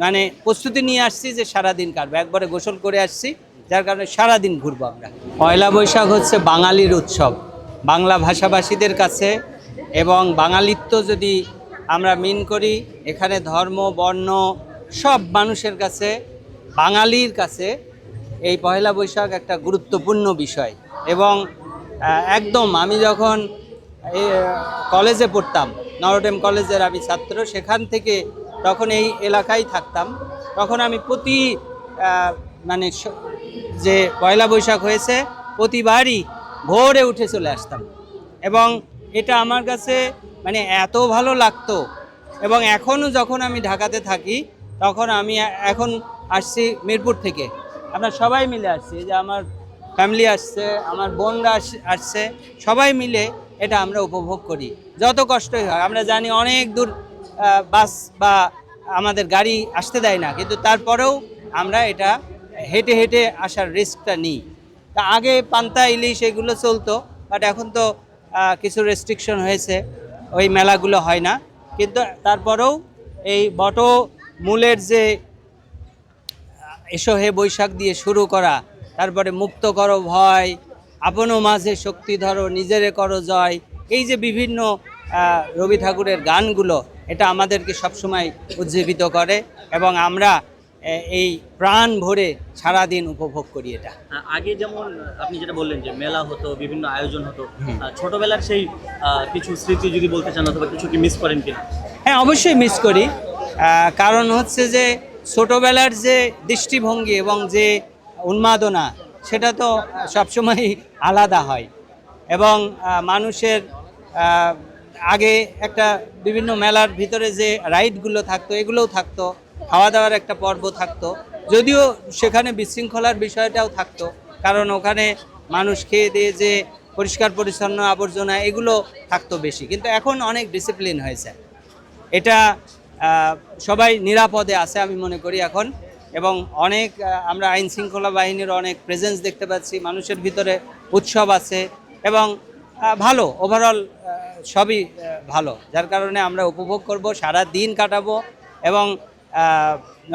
মানে প্রস্তুতি নিয়ে আসছি যে সারাদিন কাটবো, একবারে গোসল করে আসছি, যার কারণে সারাদিন ঘুরবো আমরা। পয়লা বৈশাখ হচ্ছে বাঙালির উৎসব, বাংলা ভাষাভাষীদের কাছে, এবং বাঙালিত্ব যদি আমরা মিন করি, এখানে ধর্ম বর্ণ সব মানুষের কাছে, বাঙালির কাছে এই পয়লা বৈশাখ একটা গুরুত্বপূর্ণ বিষয়। এবং একদম আমি যখন কলেজে পড়তাম, নরোডেম কলেজের আমি ছাত্র, সেখান থেকে তখন এই এলাকায় থাকতাম, তখন আমি প্রতি মানে যে পয়লা বৈশাখ হয়েছে প্রতিবারই ভোরে উঠে চলে আসতাম, এবং এটা আমার কাছে মানে এত ভালো লাগতো। এবং এখনও যখন আমি ঢাকাতে থাকি তখন আমি এখন আসছি মিরপুর থেকে, আমরা সবাই মিলে আসছি, যে আমার ফ্যামিলি আসছে, আমার বোনরা আসছে, সবাই মিলে এটা আমরা উপভোগ করি। যত কষ্টই হয়, আমরা জানি অনেক দূর বাস বা আমাদের গাড়ি আসতে দেয় না, কিন্তু তারপরেও আমরা এটা হেঁটে হেঁটে আসার রিস্কটা নিই। তা আগে পান্তা ইলিশ এগুলো চলতো, বাট এখন তো কিছু রেস্ট্রিকশন হয়েছে, ওই মেলাগুলো হয় না। কিন্তু তারপরেও এই বটমূলের যে এসো হে বৈশাখ দিয়ে শুরু করা, তারপরে মুক্ত করো ভয়, আপনও মাঝে শক্তি ধরো, নিজেরে করো জয়, এই যে বিভিন্ন রবি ঠাকুরের গানগুলো, এটা আমাদেরকে সবসময় উজ্জীবিত করে, এবং আমরা এই প্রাণ ভরে সারাদিন উপভোগ করি এটা। আগে যেমন আপনি যেটা বললেন যে মেলা হতো, বিভিন্ন আয়োজন হতো, ছোটবেলার সেই কিছু স্মৃতি যদি বলতে চান, অথবা কিছু কি মিস করেন কিনা? হ্যাঁ, অবশ্যই মিস করি। কারণ হচ্ছে যে ছোটোবেলার যে দৃষ্টিভঙ্গি এবং যে উন্মাদনা, সেটা তো সবসময় আলাদা হয়। এবং মানুষের আগে একটা বিভিন্ন মেলার ভিতরে যে রাইডগুলো থাকতো, এগুলোও থাকতো, খাওয়া দাওয়ার একটা পর্ব থাকতো, যদিও সেখানে বিশৃঙ্খলার বিষয়টাও থাকতো, কারণ ওখানে মানুষ খেয়ে দিয়ে যে পরিষ্কার পরিচ্ছন্ন আবর্জনা এগুলো থাকতো বেশি। কিন্তু এখন অনেক ডিসিপ্লিন হয়েছে, এটা সবাই নিরাপদে আছে আমি মনে করি এখন। এবং অনেক আমরা আইন শৃঙ্খলা বাহিনীর অনেক প্রেজেন্স দেখতে পাচ্ছি, মানুষের ভিতরে উৎসব আছে, এবং ভালো ওভারঅল সবই ভালো, যার কারণে আমরা উপভোগ করব, সারা দিন কাটাবো, এবং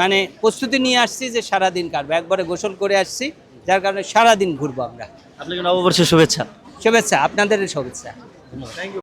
মানে প্রস্তুতি নিয়ে আসছি যে সারা দিন কাটবো, একবারে গোসল করে আসছি, যার কারণে সারা দিন ঘুরবো আমরা। আপনাকে নববর্ষের শুভেচ্ছা। শুভেচ্ছা, আপনাদের শুভেচ্ছা। Thank you.